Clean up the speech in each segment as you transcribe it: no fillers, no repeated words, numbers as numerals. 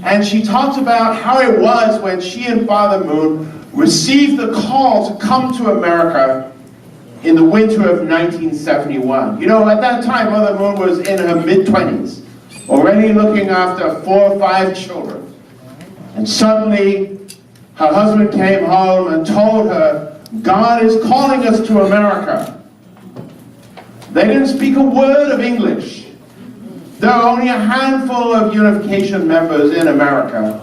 And she talked about how it was when she and Father Moon received the call to come to America in the winter of 1971. You know, at that time, Mother Moon was in her mid-20s, already looking after 4 or 5 children. And suddenly, her husband came home and told her, God is calling us to America. They didn't speak a word of English. There are only a handful of Unification members in America.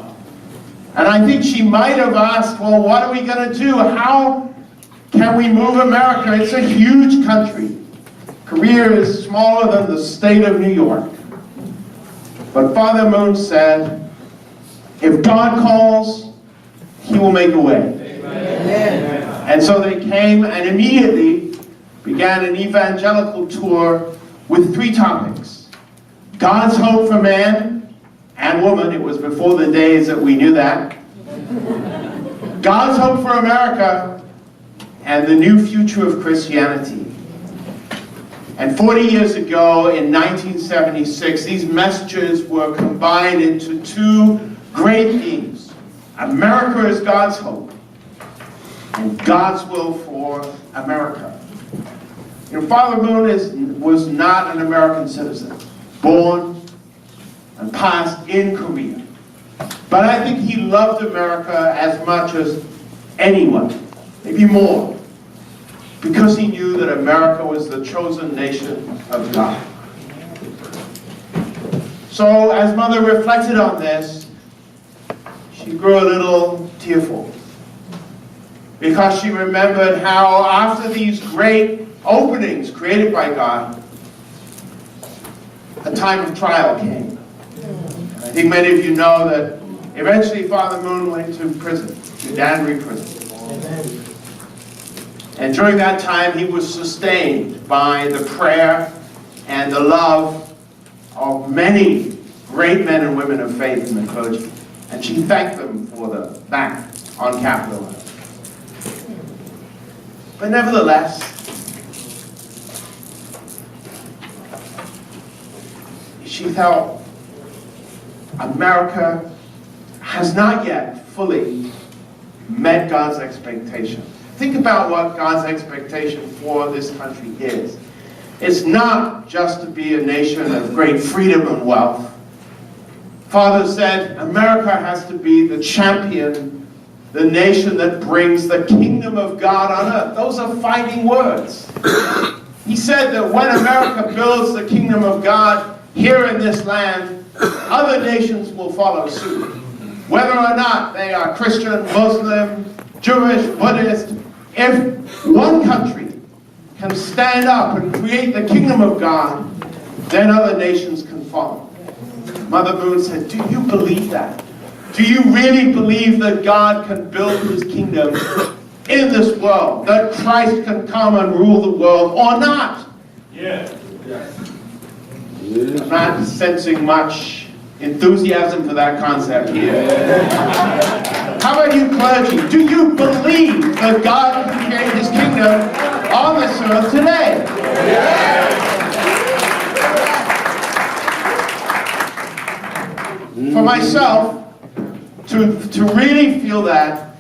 And I think she might have asked, well, what are we going to do? How can we move America? It's a huge country. Korea is smaller than the state of New York. But Father Moon said, if God calls, He will make a way. Amen. And so they came and immediately began an evangelical tour with 3 topics. God's hope for man and woman. It was before the days that we knew that. God's hope for America and the new future of Christianity. And 40 years ago, in 1976, these messages were combined into 2 great themes. America is God's hope, and God's will for America. You know, Father Moon was not an American citizen, born and passed in Korea. But I think he loved America as much as anyone, maybe more, because he knew that America was the chosen nation of God. So as Mother reflected on this, she grew a little tearful, because she remembered how after these great openings created by God, a time of trial came. And I think many of you know that eventually Father Moon went to prison, to Danbury prison. And during that time he was sustained by the prayer and the love of many great men and women of faith in the clergy. And she thanked them for that on Capitol Hill. But nevertheless, she felt America has not yet fully met God's expectation. Think about what God's expectation for this country is. It's not just to be a nation of great freedom and wealth. Father said America has to be the champion, the nation that brings the kingdom of God on earth. Those are fighting words. He said that when America builds the kingdom of God here in this land, other nations will follow suit. Whether or not they are Christian, Muslim, Jewish, Buddhist, if one country can stand up and create the kingdom of God, then other nations can follow. Mother Moon said, do you believe that? Do you really believe that God can build His kingdom in this world? That Christ can come and rule the world or not? Yeah. I'm not sensing much enthusiasm for that concept here. How about you clergy? Do you believe that God can create His kingdom on this earth today? For myself, to really feel that,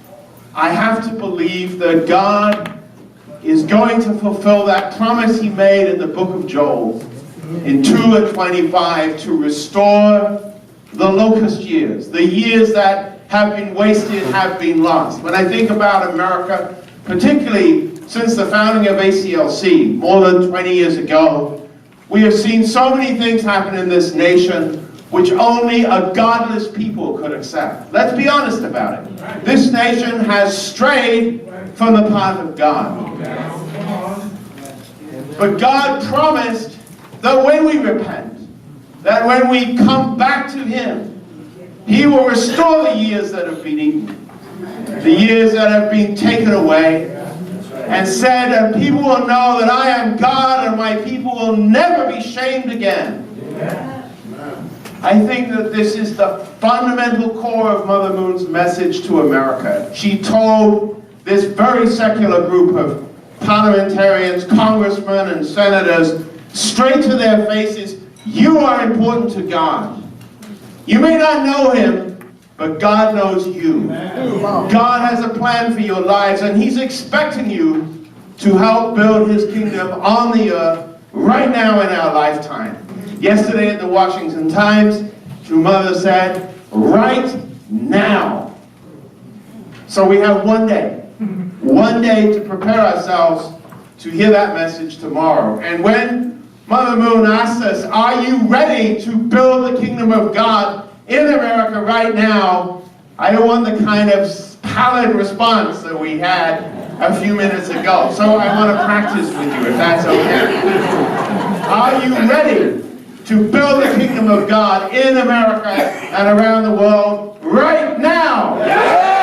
I have to believe that God is going to fulfill that promise He made in the book of Joel in 2:25 to restore the locust years, the years that have been wasted, have been lost. When I think about America, particularly since the founding of ACLC more than 20 years ago, we have seen so many things happen in this nation which only a godless people could accept. Let's be honest about it. This nation has strayed from the path of God. But God promised that when we repent, that when we come back to Him, He will restore the years that have been eaten, the years that have been taken away, and said that people will know that I am God and my people will never be shamed again. I think that this is the fundamental core of Mother Moon's message to America. She told this very secular group of parliamentarians, congressmen, and senators straight to their faces, you are important to God. You may not know him, but God knows you. God has a plan for your lives, and he's expecting you to help build his kingdom on the earth right now in our lifetime. Yesterday at the Washington Times, True Mother said, right now. So we have one day to prepare ourselves to hear that message tomorrow. And when Mother Moon asked us, are you ready to build the kingdom of God in America right now? I don't want the kind of pallid response that we had a few minutes ago. So I want to practice with you, if that's okay. Are you ready to build the kingdom of God in America and around the world right now? Yeah!